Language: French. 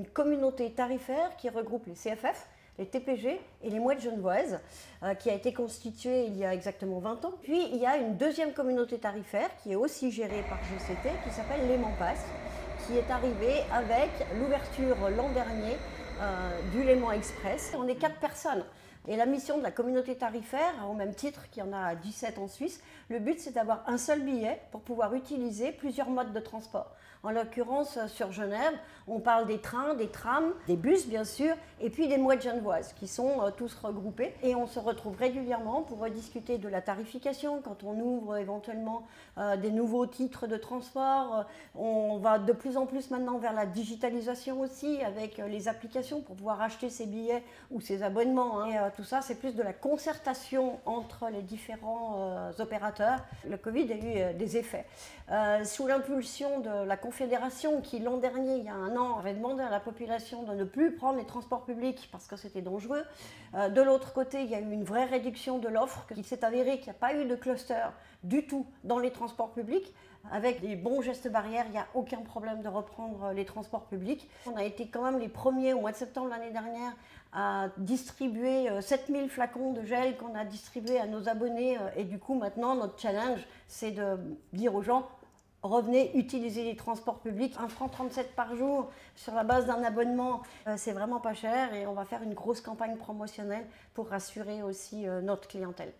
communauté tarifaire qui regroupe les CFF, les TPG et les mouettes genevoises, qui a été constituée il y a exactement 20 ans. Puis il y a une deuxième communauté tarifaire qui est aussi gérée par GCT, qui s'appelle Léman Pass, qui est arrivée avec l'ouverture l'an dernier du Léman Express. On est 4 personnes. Et la mission de la communauté tarifaire, au même titre qu'il y en a 17 en Suisse, le but c'est d'avoir un seul billet pour pouvoir utiliser plusieurs modes de transport. En l'occurrence, sur Genève, on parle des trains, des trams, des bus bien sûr, et puis des mouettes genevoises qui sont tous regroupés. Et on se retrouve régulièrement pour rediscuter de la tarification quand on ouvre éventuellement des nouveaux titres de transport. On va de plus en plus maintenant vers la digitalisation aussi avec les applications pour pouvoir acheter ses billets ou ses abonnements. Et tout ça, c'est plus de la concertation entre les différents opérateurs. Le Covid a eu des effets. Sous l'impulsion de la Confédération qui, l'an dernier, il y a un an, avait demandé à la population de ne plus prendre les transports publics parce que c'était dangereux. De l'autre côté, il y a eu une vraie réduction de l'offre. Il s'est avéré qu'il n'y a pas eu de cluster du tout dans les transports publics. Avec des bons gestes barrières, il n'y a aucun problème de reprendre les transports publics. On a été quand même les premiers au mois de septembre l'année dernière à distribuer 7000 flacons de gel qu'on a distribués à nos abonnés. Et du coup, maintenant, notre challenge, c'est de dire aux gens: revenez utiliser les transports publics. 1,37 € par jour sur la base d'un abonnement, c'est vraiment pas cher et on va faire une grosse campagne promotionnelle pour rassurer aussi notre clientèle.